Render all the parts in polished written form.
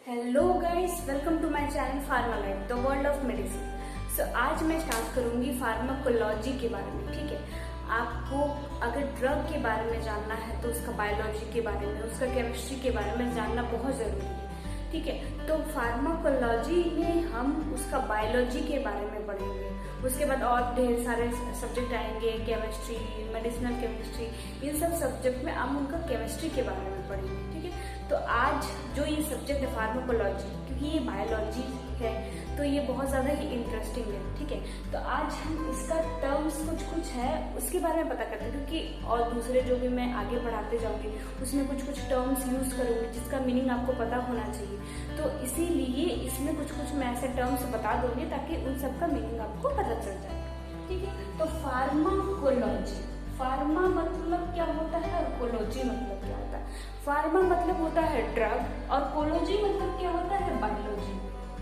Hello guys, welcome to my channel pharma life the world of medicine. So आज मैं start करूंगी pharmacology के बारे में। ठीक है, आपको अगर ड्रग के बारे में जानना है तो उसका बायोलॉजी के बारे में, उसका केमिस्ट्री के बारे में जानना बहुत जरूरी है। ठीक है, तो फार्माकोलॉजी में हम उसका बायोलॉजी के बारे में पढ़ेंगे। उसके बाद और ढेर सारे सब्जेक्ट आएंगे, केमिस्ट्री, मेडिसिनल केमिस्ट्री, इन सब सब्जेक्ट में हम उनका केमिस्ट्री के बारे में पढ़ेंगे। ठीक है, तो आज जो ये सब्जेक्ट है फार्माकोलॉजी, क्योंकि ये बायोलॉजी है तो ये बहुत ज़्यादा ही इंटरेस्टिंग है। ठीक है, तो आज हम इसका टर्म्स कुछ है उसके बारे में पता करते हैं, क्योंकि और दूसरे जो भी मैं आगे पढ़ाते जाऊंगी उसमें कुछ टर्म्स यूज करूंगी जिसका मीनिंग आपको पता होना चाहिए। तो इसीलिए इसमें कुछ मैं ऐसे टर्म्स बता दूंगी ताकि उन सब का मीनिंग आपको पता चल जाए। ठीक है, तो फार्माकोलॉजी, फार्मा मतलब क्या होता है और कोलॉजी मतलब क्या होता है। फार्मा मतलब होता है ड्रग और कोलॉजी मतलब क्या होता है बायोलॉजी।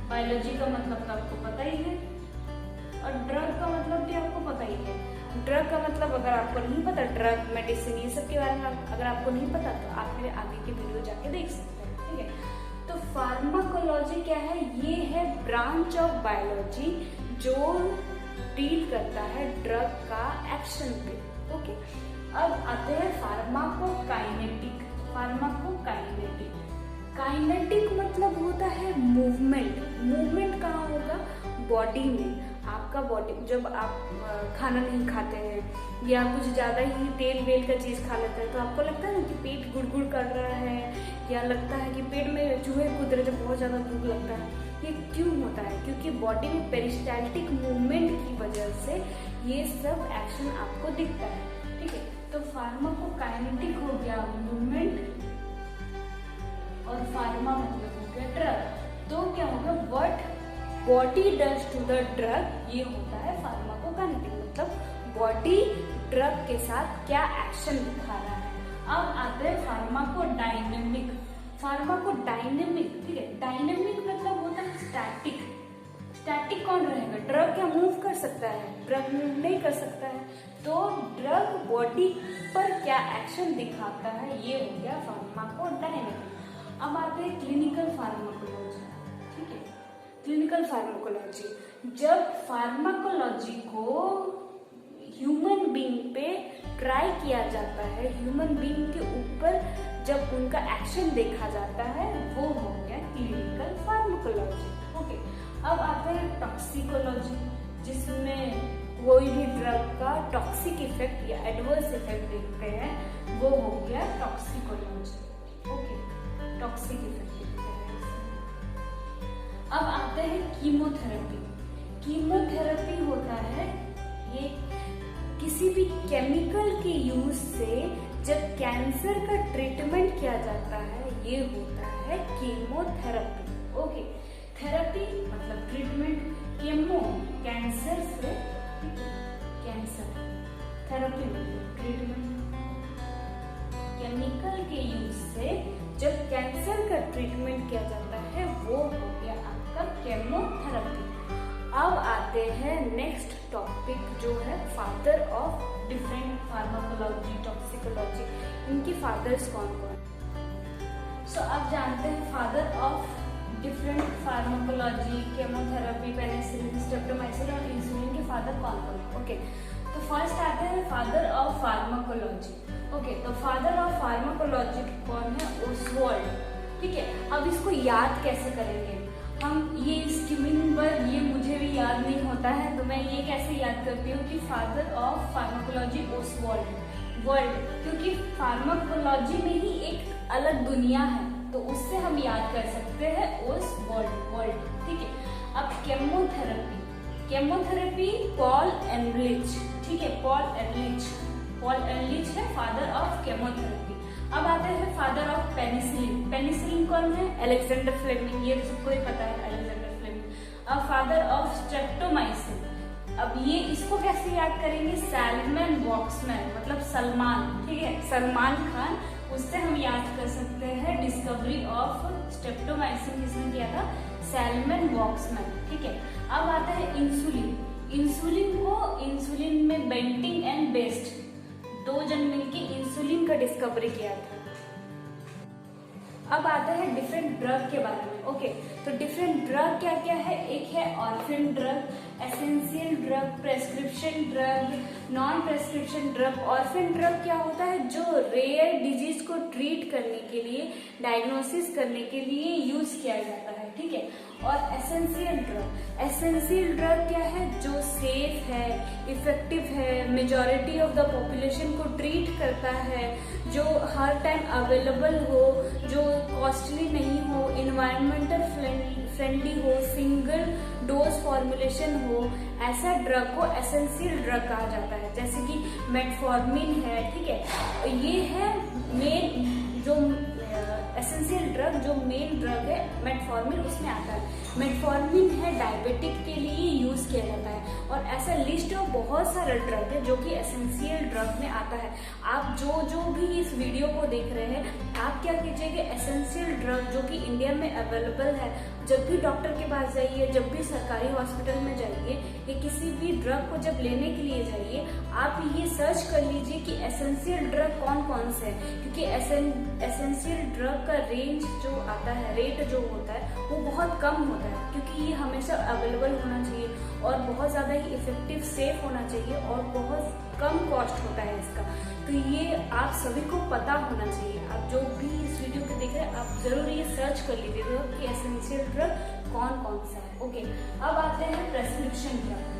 बायोलॉजी का मतलब तो आपको पता ही है और ड्रग का मतलब भी आपको पता ही है। ड्रग का मतलब अगर आपको नहीं पता, ड्रग, मेडिसिन, ये सब के बारे में अगर आपको नहीं पता तो आप मेरे आगे की वीडियो जाके देख सकते हैं। ठीक है, तो फार्माकोलॉजी क्या है? ये है ब्रांच ऑफ बायोलॉजी जो डील करता है ड्रग का एक्शन पे। ओके, अब आते हैं फार्माकोकाइनेटिक। फार्माकोकाइनेटिक, काइनेटिक मतलब होता है मूवमेंट। मूवमेंट कहाँ होगा? बॉडी में। आपका बॉडी, जब आप खाना नहीं खाते हैं या कुछ ज्यादा ही तेल वेल का चीज खा लेते हैं तो आपको लगता है ना कि पेट गुड़गुड़ कर रहा है या लगता है कि पेट में चूहे कूद रहे, जब बहुत ज्यादा भूख लगता है। ये क्यों होता है? क्योंकि बॉडी में पेरिस्टाल्टिक मूवमेंट की वजह से ये सब एक्शन आपको दिखता है। ठीक है, तो फार्माकोकाइनेटिक हो गया मूवमेंट और फार्मा मतलब हो गया ड्रग। तो क्या होगा? What body does to the drug, ये होता है फार्माकोकाइनेटिक, मतलब बॉडी ड्रग के साथ क्या एक्शन दिखा रहा है। अब आते हैं फार्माकोडायनेमिक। फार्माकोडायनेमिक, ठीक है, डायनेमिक मतलब होता है स्टैटिक। स्टैटिक कौन रहेगा? ड्रग क्या मूव कर सकता है? ड्रग मूव नहीं कर सकता है, तो ड्रग बॉडी पर क्या एक्शन दिखाता है, ये हो गया फार्माकोडायनेमिक। अब आते हैं क्लिनिकल फार्माकोलॉजी। ठीक है, क्लिनिकल फार्माकोलॉजी, जब फार्माकोलॉजी को ह्यूमन बीइंग पे ट्राई किया जाता है, ह्यूमन बीइंग के ऊपर जब उनका एक्शन देखा जाता है, वो हो गया क्लिनिकल फार्माकोलॉजी। ओके, अब आते हैं टॉक्सिकोलॉजी, जिसमें कोई भी ड्रग का टॉक्सिक इफेक्ट या एडवर्स इफेक्ट देखते हैं, वो हो गया टॉक्सिकोलॉजी। ओके, टॉक्सिक इफेक्ट देखते हैं। अब आते हैं कीमोथेरेपी। कीमोथेरेपी होता है ये किसी भी केमिकल के यूज से जब कैंसर का ट्रीटमेंट किया जाता है, ये होता है कीमोथेरेपी। ओके, थेरेपी मतलब ट्रीटमेंट, केमो कैंसर से, कैंसर, थेरेपी मतलब ट्रीटमेंट। केमिकल के यूज से जब कैंसर का ट्रीटमेंट किया जाता है, वो हो गया आपका केमोथेरेपी। अब आते हैं नेक्स्ट टॉपिक जो है father of different pharmacology, toxicology. इनके फादर्स कौन कौन? सो अब जानते हैं father of different pharmacology, chemotherapy, penicillin, streptomycin और इंसुलिन के फादर कौन कौन? ओके, तो फर्स्ट आते हैं फादर ऑफ फार्माकोलॉजी। ओके, तो फादर ऑफ फार्माकोलॉजी कौन है? ओसवाल्ड। ठीक है, अब इसको याद कैसे करेंगे हम? ये इसकी मीनिंग पर ये मुझे भी याद नहीं होता है, तो मैं ये कैसे याद करती हूँ कि father of pharmacology Oswald. World, क्योंकि फार्माकोलॉजी में ही एक अलग दुनिया है, तो उससे हम याद कर सकते हैं ओसवाल्ड, वर्ल्ड। ठीक है, अब केमोथेरेपी। Chemotherapy Paul Ehrlich. ठीक है, पॉल एनरिच है फादर ऑफ केमोथेरेपी। अब आते हैं फादर ऑफ पेनिसिलिन। पेनिसिलिन कौन है? अलेक्जेंडर फ्लेमिंग, ये सबको ही पता है, अलेक्जेंडर फ्लेमिंग। अब फादर ऑफ स्ट्रेप्टोमाइसिन, अब ये इसको कैसे याद करेंगे? सैलमन वॉक्समैन, मतलब सलमान। ठीक है, सलमान खान, उससे हम याद कर सकते हैं डिस्कवरी ऑफ स्ट्रेप्टोमाइसिन किसने किया था? Salmon Voxman. ठीक है, अब आता है इंसुलिन। इंसुलिन में बेंटिंग एंड बेस्ट, दो जन मिलकर इंसुलिन का डिस्कवरी किया था। अब आता है डिफरेंट ड्रग के बारे में। ओके, तो डिफरेंट ड्रग क्या क्या है? एक है orphan drug, essential drug, prescription drug, non prescription drug. Orphan drug क्या होता है? जो रेयर डिजीज को ट्रीट करने के लिए, डायग्नोसिस करने के लिए यूज किया जाता है, ठीक है। और एसेंशियल ड्रग, एसेंशियल ड्रग क्या है? जो सेफ है, इफेक्टिव है, मेजॉरिटी ऑफ द पॉपुलेशन को ट्रीट करता है, जो हर टाइम अवेलेबल हो, जो कॉस्टली नहीं हो, इन्वायरमेंटल फ्रेंडली हो, सिंगल डोज फॉर्मुलेशन हो, ऐसा ड्रग को एसेंशियल ड्रग कहा जाता है। जैसे कि मेटफॉर्मिन है, ठीक है। ये है मेन जो एसेंशियल ड्रग, जो मेन ड्रग है मेटफॉर्मिन, उसमें आता है। मेटफॉर्मिन है डायबिटिक के लिए यूज किया जाता है। और ऐसा लिस्ट ऑफ बहुत सारा ड्रग है जो कि एसेंशियल ड्रग में आता है। आप जो भी इस वीडियो को देख रहे हैं, आप क्या कीजिएगा, एसेंशियल ड्रग जो कि इंडिया में अवेलेबल है, जब भी डॉक्टर के पास जाइए, जब भी सरकारी हॉस्पिटल में जाइए, या किसी भी ड्रग को जब लेने के लिए जाइए, आप ये सर्च कर लीजिए कि एसेंशियल ड्रग कौन कौन से है। क्योंकि एसेंशियल ड्रग का रेंज जो आता है, रेट जो होता है, वो बहुत कम होता है, क्योंकि ये हमेशा अवेलेबल होना चाहिए और बहुत ज़्यादा ही इफेक्टिव, सेफ होना चाहिए और बहुत कम कॉस्ट होता है इसका। तो ये आप सभी को पता होना चाहिए। आप जो भी इस वीडियो को देख रहे हैं, आप जरूर ये सर्च कर लीजिएगा कि एसेंशियल ड्रग कौन कौन सा है। ओके, अब आते हैं प्रेस्क्रिप्शन ड्रग।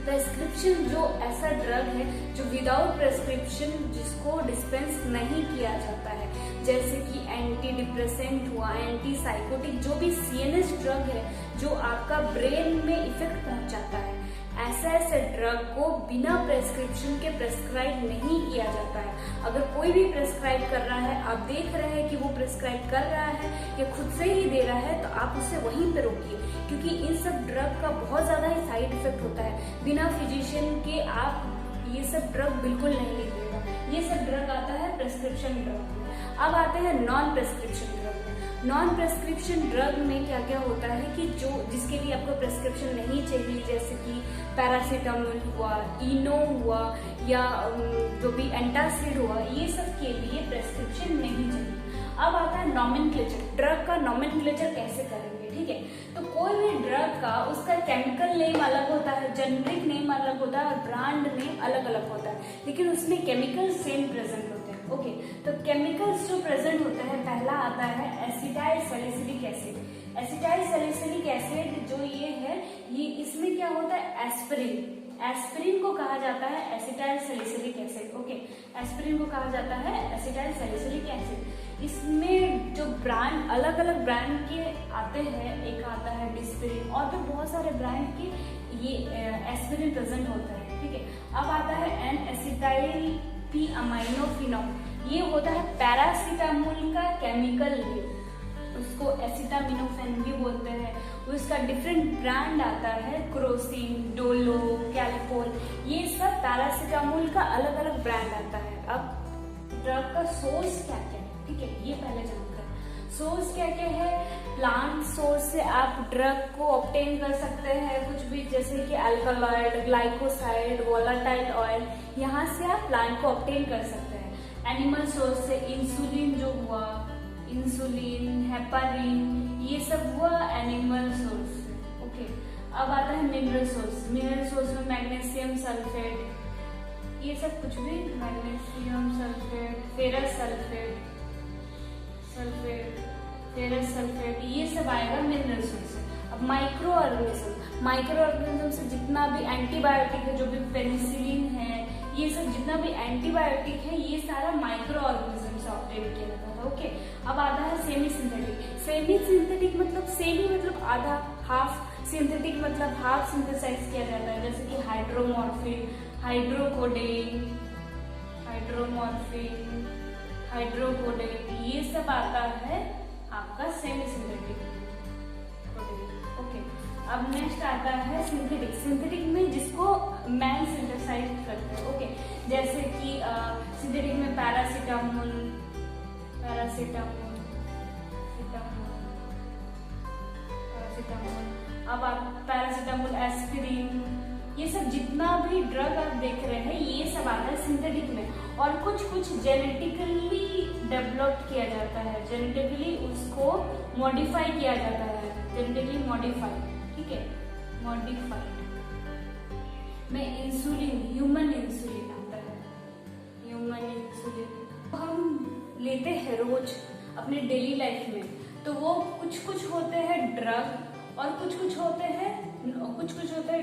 प्रेस्क्रिप्शन जो ऐसा ड्रग है जो विदाउट प्रेस्क्रिप्शन जिसको डिस्पेंस नहीं किया जाता है, जैसे कि एंटी डिप्रेसेंट हुआ, एंटी साइकोटिक, जो भी सीएनएस ड्रग है जो आपका ब्रेन में इफेक्ट पहुंचाता है, ऐसे ड्रग को बिना प्रेस्क्रिप्शन के प्रेस्क्राइब नहीं किया जाता है। अगर कोई भी प्रेस्क्राइब कर रहा है, आप देख रहे हैं कि वो प्रेस्क्राइब कर रहा है या खुद से ही दे रहा है, तो आप उसे वहीं पे रोकिए, क्योंकि इन सब ड्रग का बहुत ज्यादा ही साइड इफेक्ट होता है। बिना फिजिशियन के आप ये सब ड्रग बिल्कुल नहीं लीजिएगा। ये सब ड्रग आता है प्रेस्क्रिप्शन ड्रग में। अब आते हैं नॉन प्रेस्क्रिप्शन ड्रग में। नॉन प्रेस्क्रिप्शन ड्रग में क्या क्या होता है कि जो जिसके लिए आपको प्रेस्क्रिप्शन नहीं चाहिए, जैसे कि पैरासीटामोल हुआ, इनो हुआ, या जो भी एंटासिड हुआ, ये सब के लिए प्रेस्क्रिप्शन नहीं चाहिए। अब आता है नॉमेनक्लेचर। ड्रग का नॉमेनक्लेचर कैसे करेंगे, ठीक है। तो कोई भी ड्रग का उसका केमिकल नेम अलग होता है, जेनरिक नेम अलग होता है और ब्रांड नेम अलग अलग होता है, लेकिन उसमें केमिकल सेम प्रेजेंट होते हैं। ओके, तो केमिकल्स जो प्रेजेंट होते हैं, पहला आता है acetyl salicylic acid. Acetyl salicylic acid जो ये है, ये इसमें क्या होता है, एस्पिरिन। एस्पिरिन को कहा जाता है acetyl salicylic acid. Okay, aspirin को कहा जाता है एसिटाइल सैलिसिलिक एसिड। इसमें जो ब्रांड, अलग अलग ब्रांड के आते हैं, एक आता है डिस्पिरिन, और भी बहुत सारे ब्रांड के ये एस्पिरिन प्रेजेंट होता है, ठीक है। अब आता है एन एसिटाइल पी अमाइनोफिनॉल। ये होता है पैरासीटामोल का केमिकल नेम, उसको एसिटामिनोफेन भी बोलते हैं। उसका डिफरेंट ब्रांड आता है, क्रोसिन, डोलो, कैल्पोल, ये सब पैरासीटामोल का अलग अलग ब्रांड आता है। अब ड्रग का सोर्स क्या क्या है, ठीक है, ये पहले जानते हैं। सोर्स क्या क्या है? प्लांट सोर्स से आप ड्रग को ऑब्टेन कर सकते हैं, कुछ भी, जैसे कि अल्कलॉइड, ग्लाइकोसाइड, वोलाटाइल ऑयल, यहाँ से आप प्लांट को ऑब्टेन कर सकते हैं। एनिमल सोर्स से इंसुलिन जो हुआ, इंसुलिन, हेपारिन, ये सब हुआ एनिमल सोर्स से। ओके, अब आता है मिनरल सोर्स। मिनरल सोर्स में मैग्नीशियम सल्फेट, ये सब कुछ भी, magnesium sulphate, ferrous sulphate, ferrous sulphate, ये सब आएगा मिनरल सोर्स से। अब माइक्रो ऑर्गेनिज्म, माइक्रो ऑर्गेनिज्म से जितना भी एंटीबायोटिक है, जो भी पेनिसिलिन है, ये सब जितना भी एंटीबायोटिक है, ये सारा माइक्रो ऑर्गेनिज्म से ऑब्टेन किया जाता था। ओके, अब आता है सेमी सिंथेटिक। सेमी सिंथेटिक मतलब सेमी मतलब आधा, हाफ, सिंथेटिक मतलब हाफ सिंथेसाइज किया जाता है, जैसे कि हाइड्रोमॉर्फिन, हाइड्रोकोडेन, हाइड्रोकोडेन, ये सब आता है आपका सेमी सिंथेटिक। ओके, अब नेक्स्ट आता है सिंथेटिक। सिंथेटिक में जिसको मैन सिंथेसाइज करते हैं। ओके, जैसे कि सिंथेटिक में पैरासीटामोल, अब आप पैरासीटामोल, एस्पिरिन, ये सब जितना भी ड्रग आप देख रहे हैं, ये सब आता है सिंथेटिक में। और कुछ कुछ जेनेटिकली डेवलप किया जाता है, जेनेटिकली उसको मॉडिफाई किया जाता है, जेनेटिकली मॉडिफाइड, ठीक है, मॉडिफाइड में इंसुलिन, ह्यूमन इंसुलिन आता है, ह्यूमन इंसुलिन हम लेते हैं रोज अपने डेली लाइफ में। तो वो कुछ कुछ होते हैं ड्रग और कुछ कुछ होते हैं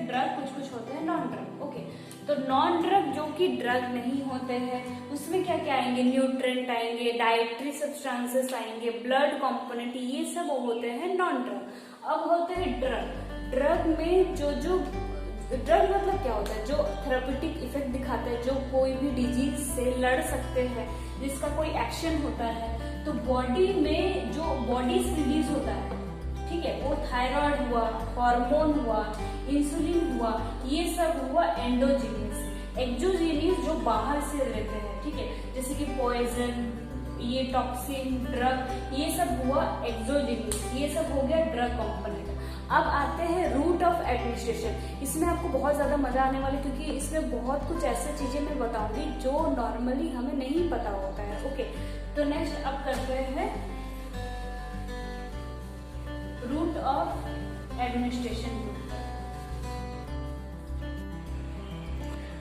ड्रग, कुछ कुछ होते हैं नॉन ड्रग। ओके, तो नॉन ड्रग जो कि ड्रग नहीं होते हैं उसमें क्या क्या आएंगे, न्यूट्रिएंट आएंगे, डाइटरी सब्सटेंसेस आएंगे, ब्लड कंपोनेंट, ये सब होते हैं नॉन ड्रग। अब होते हैं ड्रग। ड्रग में जो ड्रग मतलब क्या होता है, जो थेरेप्यूटिक इफेक्ट दिखाते हैं, जो कोई भी डिजीज से लड़ सकते हैं, जिसका कोई एक्शन होता है। तो बॉडी में जो बॉडी से रिलीज होता है, ठीक है, वो थायराइड हुआ, हार्मोन हुआ, इंसुलिन हुआ, ये सब हुआ एंडोजीनियस। एक्सोजीनियस जो बाहर से लेते हैं, ठीक है, जैसे कि पॉइजन, ये टॉक्सिन, ड्रग, ये सब हुआ एक्सोजीनियस, ये सब हो गया ड्रग कंपोनेंट। अब आते हैं रूट ऑफ एडमिनिस्ट्रेशन। इसमें आपको बहुत ज्यादा मजा आने वाली, क्योंकि इसमें बहुत कुछ ऐसे चीजें मैं बताऊंगी जो नॉर्मली हमें नहीं पता होता है। ओके, तो नेक्स्ट अब करते हैं रूट ऑफ एडमिनिस्ट्रेशन।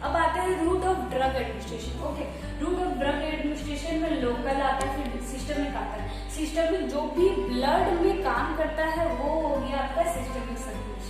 अब आते हैं route of drug administration. Okay, route of drug administration में लोकल आता है, फिर सिस्टमिक आता है। सिस्टमिक जो भी ब्लड में काम करता है वो हो गया आपका सिस्टमिक सर्कुलेशन।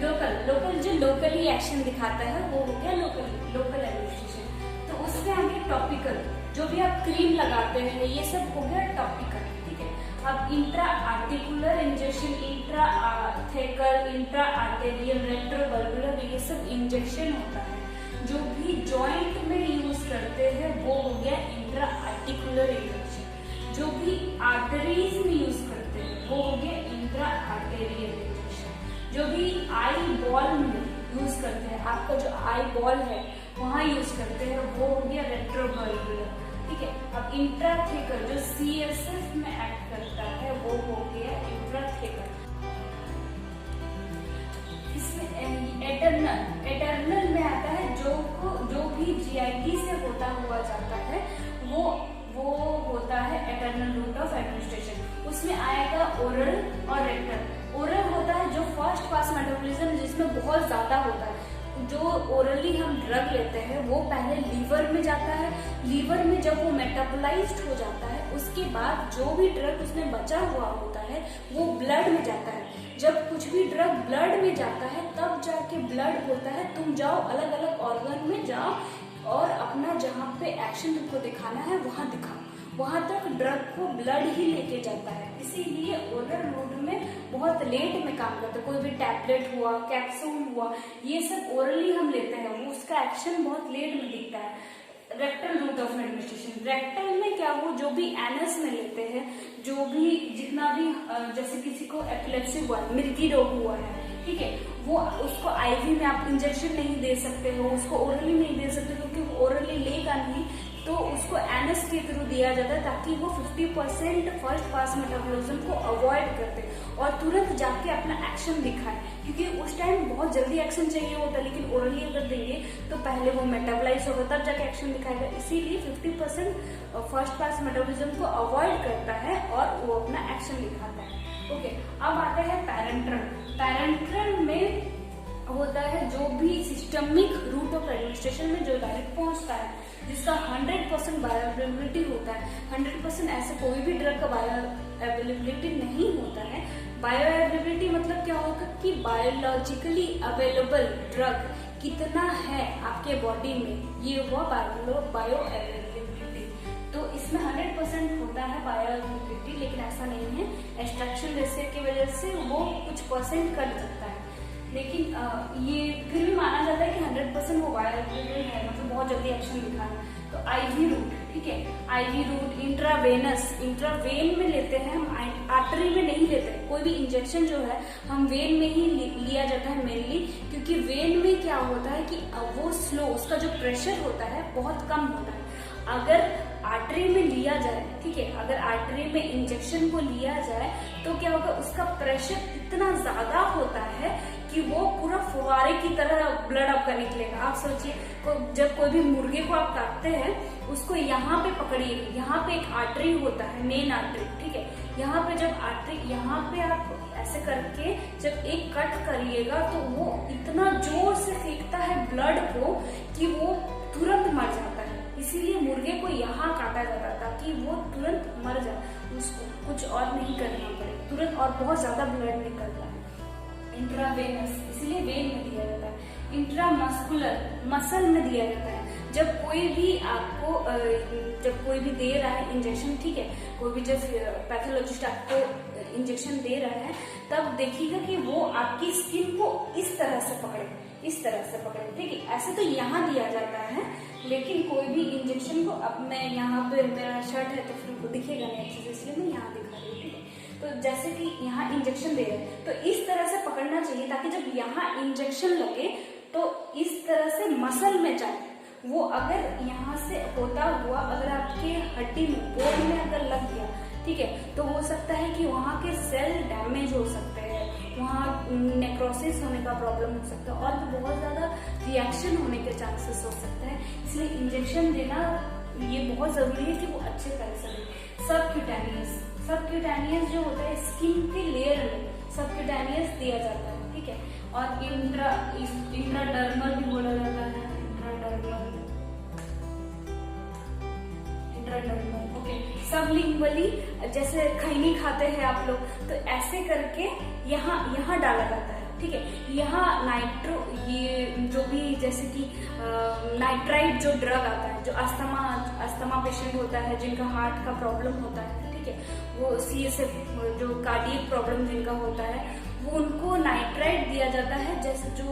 लोकल जो लोकली एक्शन दिखाता है वो हो गया लोकल एडमिनिस्ट्रेशन। तो उसमें आगे टॉपिकल, जो भी आप क्रीम लगाते हैं, ये सब हो गया टॉपिकल, ठीक है। अब intra articular injection, intra thecal, intra arterial, retrovalvular, ये सब इंजेक्शन होता है। जो भी जॉइंट में यूज करते हैं वो हो गया इंट्रा आर्टिकुलर इंजेक्शन। जो भी आर्टरीज में यूज करते हैं वो हो गया इंट्रा आर्टेरियल इंजेक्शन। जो भी आई बॉल में यूज करते हैं, आपका जो आई बॉल है वहां यूज करते हैं, वो हो गया रेट्रोवल्वुलर, ठीक है। अब इंट्राथेकल जो CSF में एक्ट करता है वो हो गया इंट्राथेकल। एटर्नल में आता है जो भी GIT से होता हुआ जाता है वो होता है एटर्नल रूट ऑफ एडमिनिस्ट्रेशन। उसमें आएगा ओरल और रेक्टल। ओरल होता है जो फर्स्ट पास मेटाबॉलिज्म जिसमें बहुत ज्यादा होता है। जो ओरली हम ड्रग लेते हैं वो पहले लीवर में जाता है, लीवर में जब वो मेटाबोलाइज्ड हो जाता है उसके बाद जो भी ड्रग उसमें बचा हुआ होता है वो ब्लड में जाता है। जब कुछ भी ड्रग ब्लड में जाता है तब जाके ब्लड होता है, तुम जाओ अलग अलग ऑर्गन में जाओ और अपना जहाँ पे एक्शन तुमको दिखाना है वहां दिखाओ, वहां तक ड्रग को ब्लड ही लेके जाता है। इसीलिए ओरल रूट में बहुत लेट में काम करता है। कोई भी टैबलेट हुआ, कैप्सूल हुआ, ये सब ओरली हम लेते हैं, वो उसका एक्शन बहुत लेट में दिखता है। Rectal route of administration, rectal में क्या हो, जो भी एनस में लेते हैं, जो भी जितना भी जैसे किसी को एपिलेप्सी हुआ, मिर्गी रोग हुआ है, ठीक है, वो उसको IV में आप इंजेक्शन नहीं दे सकते हो, उसको ओरली नहीं दे सकते क्योंकि वो ओरली लेगा नहीं, तो उसको एनस के थ्रू दिया जाता है ताकि वो 50% फर्स्ट पास मेटाबॉलिज्म को अवॉइड करते और तुरंत जाके अपना एक्शन दिखाए, क्योंकि उस टाइम बहुत जल्दी एक्शन चाहिए होता है। लेकिन ओरली अगर देंगे तो पहले वो मेटाबोलाइज होगा तब जाके एक्शन दिखाएगा। इसीलिए 50% फर्स्ट पास मेटाबॉलिज्म को अवॉइड करता है और वो अपना एक्शन दिखाता है। ओके, अब आता है पैरेंट्रल। पैरेंट्रल में होता है जो भी सिस्टमिक रूट ऑफ एडमिनिस्ट्रेशन में जो डायरेक्ट पहुंचता है, जिसका 100% बायोअवेलेबिलिटी होता है। 100% ऐसे कोई भी ड्रग का बायोअवेलेबिलिटी नहीं होता है। बायोअवेलेबिलिटी मतलब क्या होगा कि बायोलॉजिकली अवेलेबल ड्रग कितना है आपके बॉडी में, ये हुआ बायोअवेलेबिलिटी। तो इसमें 100% होता है बायोअवेलेबिलिटी, लेकिन ऐसा नहीं है, एक्सट्रैक्शन रेशियो की वजह से वो कुछ परसेंट कट सकता है। लेकिन ये फिर भी माना जाता है कि 100% वो बायोअवेलेबल है, मतलब बहुत जल्दी एक्शन दिखाना। तो IV रूट, ठीक है, IV रूट इंट्रावेनस, इंट्रावेन में लेते हैं हम, आर्टरी में नहीं लेते। कोई भी इंजेक्शन जो है हम वेन में ही लिया जाता है मेनली, क्योंकि वेन में क्या होता है कि वो स्लो, उसका जो प्रेशर होता है बहुत कम होता है। अगर आर्टरी में लिया जाए, ठीक है, अगर आर्टरी में इंजेक्शन को लिया जाए तो क्या होगा, उसका प्रेशर इतना ज्यादा होता है कि वो पूरा फुहारे की तरह ब्लड आपका निकलेगा। आप सोचिए, जब कोई भी मुर्गे को आप काटते हैं, उसको यहाँ पे पकड़िए, यहाँ पे एक आर्टरी होता है, मेन आर्टरी, ठीक है, यहाँ पे जब आर्टरी, यहाँ पे आप ऐसे करके जब एक कट करिएगा तो वो इतना जोर से फेंकता है ब्लड को कि वो तुरंत मर जाता है। इसीलिए मुर्गे को यहाँ काटा जाता है ताकि वो तुरंत मर जाए, उसको कुछ और नहीं करना पड़े, तुरंत, और बहुत ज्यादा ब्लड निकल जाए। इंट्रावेनस इसलिए वेन में दिया जाता है। इंट्रामस्कुलर मसल में दिया जाता है। जब कोई भी आपको जब कोई भी दे रहा है इंजेक्शन, ठीक है, कोई भी जब पैथोलॉजिस्ट आपको इंजेक्शन दे रहा है तब देखिएगा कि वो आपकी स्किन को इस तरह से पकड़े, इस तरह से पकड़े, ठीक है। ऐसे तो यहाँ दिया जाता है, लेकिन कोई भी इंजेक्शन को, अब मैं यहाँ पे मेरा शर्ट है तो फिर वो दिखेगा नहीं अच्छे से, इसलिए मैं यहाँ दिखा रही हूँ, ठीक है। तो जैसे कि यहाँ इंजेक्शन दे रहे हैं तो इस तरह से पकड़ना चाहिए ताकि जब यहाँ इंजेक्शन लगे तो इस तरह से मसल में जाए। वो अगर यहाँ से होता हुआ अगर आपके हड्डी में, बोन में अगर लग गया, ठीक है, तो हो सकता है कि वहाँ के सेल डैमेज हो सकते हैं, वहाँ नेक्रोसिस होने का प्रॉब्लम हो सकता है और भी बहुत ज्यादा रिएक्शन होने के चांसेस हो सकते हैं। इसलिए इंजेक्शन देना ये बहुत जरूरी है कि वो अच्छे तरह से दें। सबक्यूटेनियस जो होता है स्किन के लेयर में सबक्यूटेनियस दिया जाता है, ठीक है, और इंट्राडर्मल भी बोला जाता है, इंट्राडर्मल, ओके। सबलिंगुअली, जैसे खैनी खाते हैं आप लोग, तो ऐसे करके यहाँ डाला जाता है, ठीक है। यहाँ नाइट्रो, ये जो भी जैसे कि नाइट्राइट जो ड्रग आता है, जो अस्थमा पेशेंट होता है, जिनका हार्ट का प्रॉब्लम होता है, ठीक है, वो CSF जो कार्डियक प्रॉब्लम जिनका होता है, वो उनको नाइट्राइट दिया जाता है। जैसे जो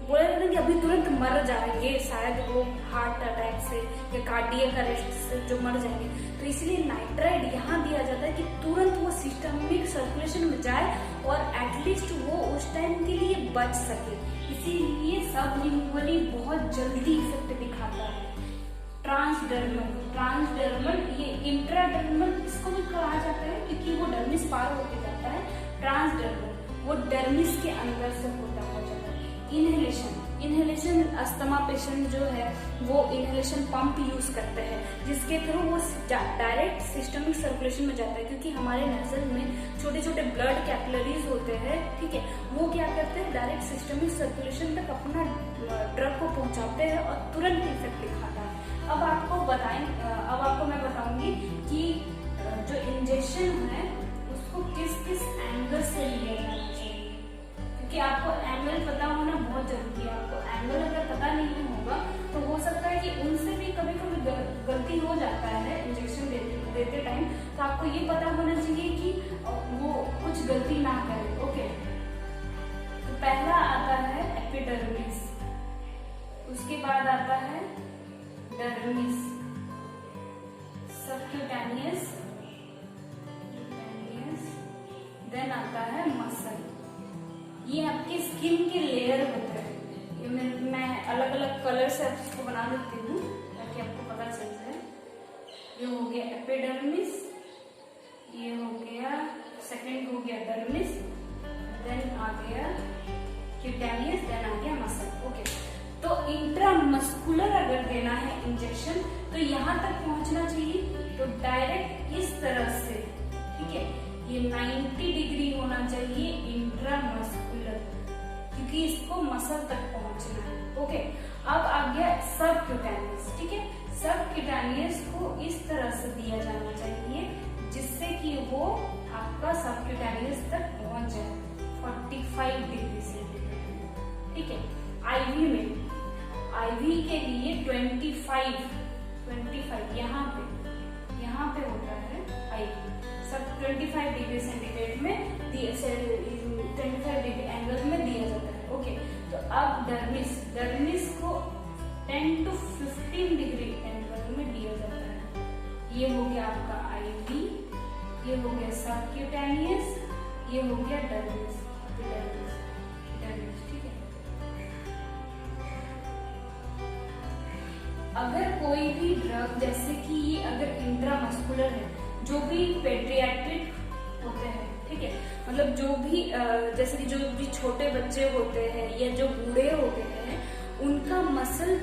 बोला जाता है कि अभी तुरंत मर जाएंगे, शायद वो हार्ट अटैक से या कार्डियक अरेस्ट से जो मर जाएंगे, तो इसलिए नाइट्राइट यहाँ दिया जाता है कि तुरंत वो सिस्टमिक सर्कुलेशन में जाए और एटलीस्ट वो उस टाइम के लिए बच सके। इसीलिए सबलिंगुअली बहुत जल्दी इफेक्ट दिखाता है। ट्रांसडर्मल, ये इंट्राडर्मल इसको भी कहा जाता है क्योंकि वो डर्मिस पार होके जाता है। ट्रांसडर्मल वो डर्मिस के अंदर से होता जाता है। इनहेलेशन अस्थमा पेशेंट जो है वो इनहेलेशन पंप यूज करते हैं, जिसके थ्रू वो डायरेक्ट सिस्टमिक सर्कुलेशन में जाता है, क्योंकि हमारे नजर में छोटे छोटे ब्लड कैपिलरीज होते हैं, ठीक है, वो क्या करते हैं, डायरेक्ट सिस्टमिक सर्कुलेशन तक अपना ड्रग को पहुंचाते हैं और तुरंत इफेक्ट दिखाता है। अब आपको मैं बताऊंगी कि जो इंजेक्शन है उसको किस किस एंगल से लिया जाना चाहिए, क्योंकि आपको एंगल पता होना बहुत जरूरी है। आपको एंगल अगर पता नहीं होगा तो हो सकता है कि उनसे भी कभी कभी गलती हो जाता है इंजेक्शन देते टाइम, तो आपको ये पता होना चाहिए कि वो कुछ गलती ना करे, ओके। तो पहला आता है एपिडर्मिस, उसके बाद आता है डर्मिस, सबक्यूटेनियस, देन आता है मसल। ये आपके स्किन के लेयर होते हैं। ये मैं अलग अलग कलर से इसको बना देती हूँ ताकि आपको पता चल जाए। ये हो गया एपिडर्मिस, ये हो गया सेकंड हो गया डर्मिस, देन आ गया क्यूटेनियस, देन आ गया मसल, ओके। तो इंट्रामस्कुलर अगर देना है इंजेक्शन तो यहाँ तक पहुंचना चाहिए, तो डायरेक्ट इस तरह से, ठीक है, ये 90 डिग्री होना चाहिए इंट्रामस्कुलर, क्योंकि इसको मसल तक पहुंचना है, ओके। अब आ गया सबक्यूटेनियस, ठीक है। सबक्यूटेनियस को इस तरह से दिया जाना चाहिए जिससे कि वो आपका सबक्यूटेनियस तक पहुंच जाए 45 डिग्री से, ठीक है। आईवी में, आईवी के लिए 25 यहाँ पे होता है आईवी, सब 25 डिग्री सेंटीग्रेड में 25 डिग्री एंगल में दिया जाता है, ओके। तो अब डर्मिस को 10 to 15 डिग्री एंगल में दिया जाता है। ये हो गया आपका आईवी, ये हो गया सबक्यूटेनियस, ये हो गया डर्मिस, ठीक है। अगर कोई भी ड्रग जैसे कि ये अगर इंट्रामस्कुलर है, जो भी पेडियाट्रिक होते हैं, ठीक है, मतलब जो भी जैसे कि जो भी छोटे बच्चे होते हैं या जो बूढ़े हो गए हैं, उनका मसल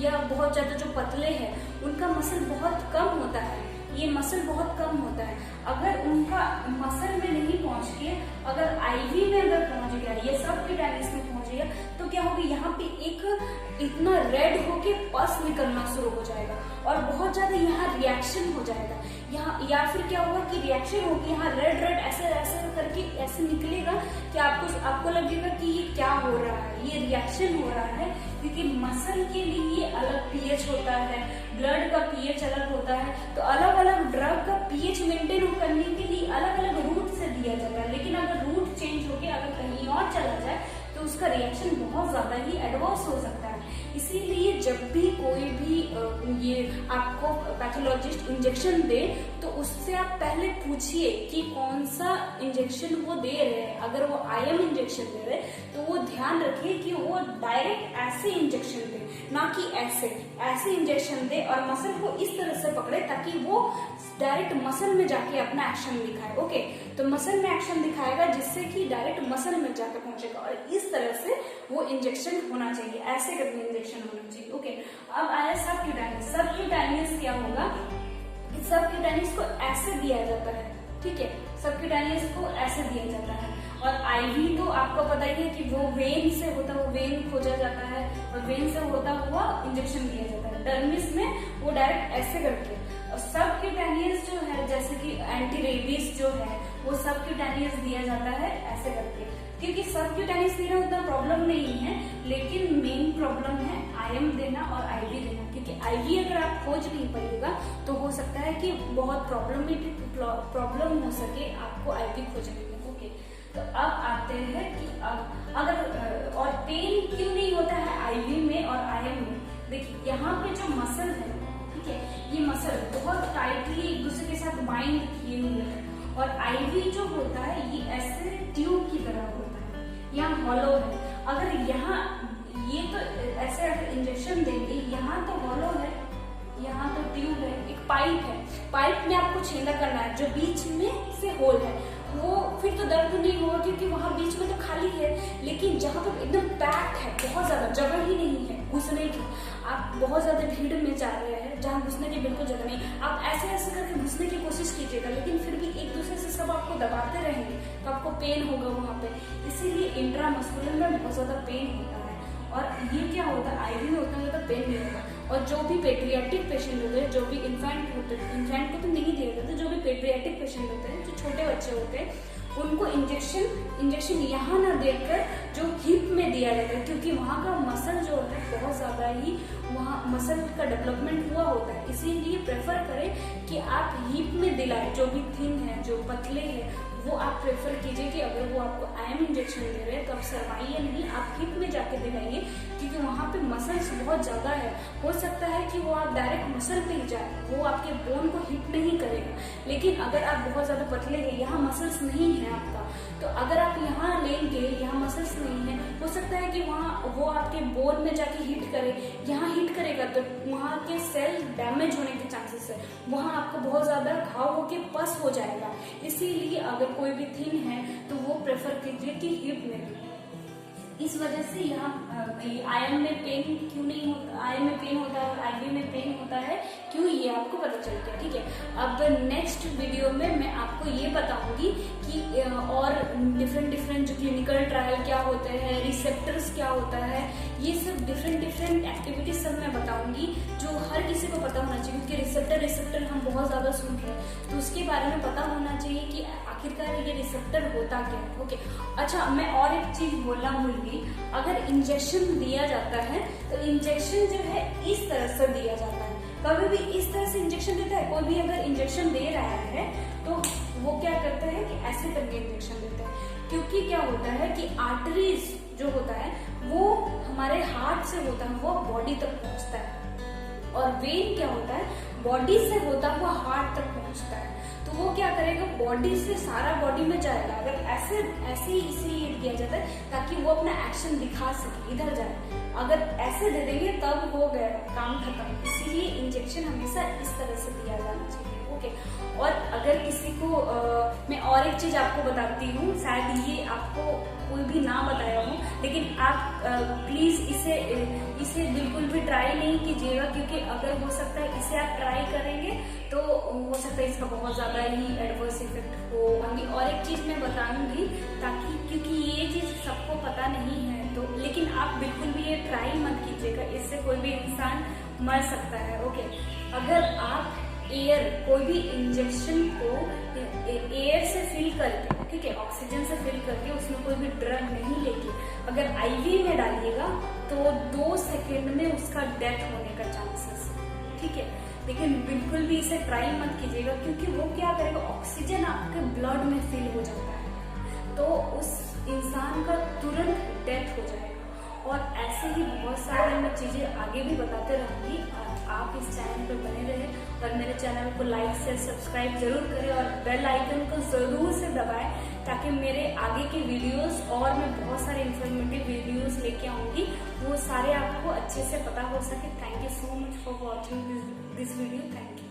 या बहुत ज्यादा जो पतले हैं उनका मसल बहुत कम होता है, ये मसल बहुत कम होता है। अगर उनका मसल में नहीं पहुंच के अगर आईवी में अगर पहुंच गया, ये सबक्यूटेनियस में पहुंच गया, तो क्या होगा, यहाँ पे एक इतना रेड होके पस निकलना शुरू हो जाएगा और बहुत ज्यादा यहाँ रिएक्शन हो जाएगा यहाँ, या फिर क्या होगा कि रिएक्शन होगी यहाँ रेड रेड ऐसे ऐसे करके ऐसे निकलेगा कि आपको लगेगा कि ये क्या हो रहा है, ये रिएक्शन हो रहा है, क्योंकि मसल के लिए अलग पीएच होता है, ब्लड का पीएच अलग होता है। तो अलग अलग ड्रग का पीएच मेंटेन करने के लिए अलग अलग रूट से दिया जाता है, लेकिन अगर रूट चेंज होके अगर कहीं और चला जाए तो उसका रिएक्शन बहुत ज्यादा ही एडवर्स हो सकता है। इसीलिए जब भी कोई भी ये आपको पैथोलॉजिस्ट इंजेक्शन दे तो उससे आप पहले पूछिए कि कौन सा इंजेक्शन वो दे रहे हैं। अगर वो आईएम इंजेक्शन दे रहे तो वो ध्यान रखिए कि वो डायरेक्ट ऐसे इंजेक्शन दे, ना कि ऐसे इंजेक्शन दे और मसल को इस तरह से पकड़े ताकि वो डायरेक्ट मसल में जाके अपना एक्शन दिखाए। ओके, तो मसल में एक्शन दिखाएगा जिससे कि डायरेक्ट मसल में जाके पहुंचेगा और इस तरह से वो इंजेक्शन होना चाहिए, ऐसे करके इंजेक्शन होना चाहिए। ओके, अब आया सबक्यूटेनियस। सबक्यूटेनियस क्या होगा, सबक्यूटेनियस को ऐसे दिया जाता है, ठीक है, सबक्यूटेनियस को ऐसे दिया जाता है। और आईवी तो आपको पता ही है कि वो वेन से होता है, वो वेन खोजा जाता है और वेन से होता हुआ इंजेक्शन दिया जाता है। डर्मिस में वो डायरेक्ट ऐसे करके। और सबक्यूटेनियस जो है, जैसे कि एंटी रेबीज जो है, वो सबक्यूटेनियस दिया जाता है ऐसे करके, क्योंकि सबक्यूटेनियस देना उतना प्रॉब्लम नहीं है, लेकिन मेन प्रॉब्लम है आईएम देना और आईवी देना, क्योंकि आईवी अगर आप खोज नहीं पाइएगा तो हो सकता है कि बहुत प्रॉब्लम हो सके आपको आईवी खोजने में। ओके, तो अब आते हैं कि अब अगर और पेन क्यों नहीं होता है आईवी में और आईएम में। देखिए यहाँ पे जो मसल है, ठीक है, ये मसल बहुत टाइटली एक दूसरे के साथ बाइंड किए हुए हैं और आईवी जो होता है ये ऐसे ट्यूब की तरह होता है, यहाँ हॉलो है। अगर यहाँ ये तो ऐसे अगर इंजेक्शन देंगे, यहाँ तो हॉलो है, यहाँ तो ट्यूब है, एक पाइप है, पाइप में आपको छेदा करना है, जो बीच में से होल है वो फिर तो दर्द नहीं होगा क्योंकि वहां बीच में तो खाली है, लेकिन जहाँ पर एकदम पैक है, बहुत ज्यादा जगह ही नहीं है घुसने की, आप बहुत ज्यादा भीड़ में जा रहे हैं जहाँ घुसने की बिल्कुल जगह नहीं, आप ऐसे ऐसे करके घुसने की कोशिश कीजिएगा, लेकिन फिर भी एक दूसरे से सब आपको दबाते रहेंगे तो आपको पेन होगा वहां पे। इसीलिए इंट्रामस्कुलर में बहुत ज्यादा पेन होता है। और ये क्या होता है, आईवी में उतना ज्यादा पेन नहीं होता। और जो भी पेडियाट्रिक पेशेंट होते हैं, जो भी इन्फेंट होते हैं, इन्फेंट को तो नहीं दिया जाता, जो भी पेडियाट्रिक पेशेंट होते हैं, जो छोटे बच्चे होते हैं, उनको इंजेक्शन यहाँ ना देकर जो हिप में दिया जाता है, क्योंकि वहाँ का मसल जो होता है बहुत ज्यादा ही वहाँ मसल का डेवलपमेंट हुआ होता है। इसीलिए प्रेफर करें कि आप हिप में दिलाएं, जो भी थिन है, जो पतले है, वो आप प्रेफर कीजिए कि अगर वो आपको आईएम इंजेक्शन दे रहे हैं तो आप सरवाइए नहीं, आप हिप में जाके दिलाइए, क्योंकि वहाँ पे मसल्स बहुत ज्यादा है। हो सकता है कि वो आप डायरेक्ट मसल पे ही जाए, वो आपके बोन को हिट नहीं करेगा। लेकिन अगर आप बहुत ज्यादा पतले हैं, यहाँ मसल्स नहीं है आपका, तो अगर आप यहाँ लेंगे, यहाँ मसल्स नहीं है, हो सकता है कि वहाँ वो आपके बोन में जाके हिट करे, यहाँ हिट करेगा तो वहाँ के सेल डैमेज होने के चांसेस है, वहाँ आपको बहुत ज्यादा घाव होके पस हो जाएगा। इसीलिए अगर कोई भी थिन है तो वो प्रेफर कीजिए कि हिप में। इस वजह से यहाँ आईएम में पेन क्यों नहीं होता, आईएम में पेन होता है और आईवी में पेन होता है क्यों, ये आपको पता चल गया, ठीक है। अब नेक्स्ट वीडियो में मैं आपको ये बताऊंगी कि और डिफरेंट जो क्लिनिकल ट्रायल क्या होते हैं, रिसेप्टर्स क्या होता है, ये सब डिफरेंट एक्टिविटीज सब मैं बताऊंगी जो हर किसी को पता होना चाहिए, क्योंकि रिसेप्टर हम बहुत ज्यादा सुन रहे हैं, तो उसके बारे में पता होना चाहिए कि आखिरकार ये रिसेप्टर होता क्या है। ओके, अच्छा मैं और एक चीज बोलना भूल गई, अगर इंजेक्शन दिया जाता है तो इंजेक्शन जो है इस तरह से दिया जाता है, कभी भी इस तरह से इंजेक्शन देता है, कोई भी अगर इंजेक्शन दे रहा है तो वो क्या करता है कि ऐसे करके इंजेक्शन देता है, क्योंकि क्या होता है कि आर्टरीज जो होता है वो हमारे हार्ट से होता है, वो बॉडी तक पहुंचता है, और वेन क्या होता है बॉडी से होता हुआ हार्ट तक पहुंचता है। तो वो क्या करेगा, बॉडी से सारा बॉडी में जाएगा, अगर ऐसे ही इसीलिए दिया जाता है ताकि वो अपना एक्शन दिखा सके, इधर जाए। अगर ऐसे दे देंगे तब हो गया काम खत्म। इसीलिए इंजेक्शन हमेशा इस तरह से दिया जाना चाहिए। ओके, और अगर किसी को मैं और एक चीज आपको बताती हूँ, शायद ये आपको कोई भी ना बताया हो, लेकिन आप प्लीज इसे बिल्कुल भी ट्राई नहीं कीजिएगा, क्योंकि अगर हो सकता है इसे आप ट्राई करेंगे तो हो सकता है इसका बहुत ज्यादा ही एडवर्स इफेक्ट हो। और एक चीज मैं बताऊंगी, ताकि क्योंकि ये चीज सबको पता नहीं है, तो लेकिन आप बिल्कुल भी ये ट्राई मत कीजिएगा, इससे कोई भी इंसान मर सकता है। ओके, अगर आप कोई भी इंजेक्शन को एयर से फिल करके, ठीक है, ऑक्सीजन से फिल करके, उसमें कोई भी ड्रग नहीं लेके अगर आईवी में डालिएगा तो 2 सेकेंड में उसका डेथ होने का चांसेस, ठीक है। लेकिन बिल्कुल भी इसे ट्राई मत कीजिएगा, क्योंकि वो क्या करेगा, ऑक्सीजन आपके ब्लड में फिल हो जाता है तो उस इंसान का तुरंत डेथ हो जाएगा। और ऐसे ही बहुत सारे मैं चीजें आगे भी बताते रहूंगी। आप इस चैनल पर बने रहे और मेरे चैनल को लाइक शेयर सब्सक्राइब जरूर करें और बेल आइकन को जरूर से दबाएं, ताकि मेरे आगे के वीडियोस और मैं बहुत सारे इंफॉर्मेटिव वीडियोस लेके आऊंगी, वो सारे आपको अच्छे से पता हो सके। Thank you so much for watching this video. Thank you.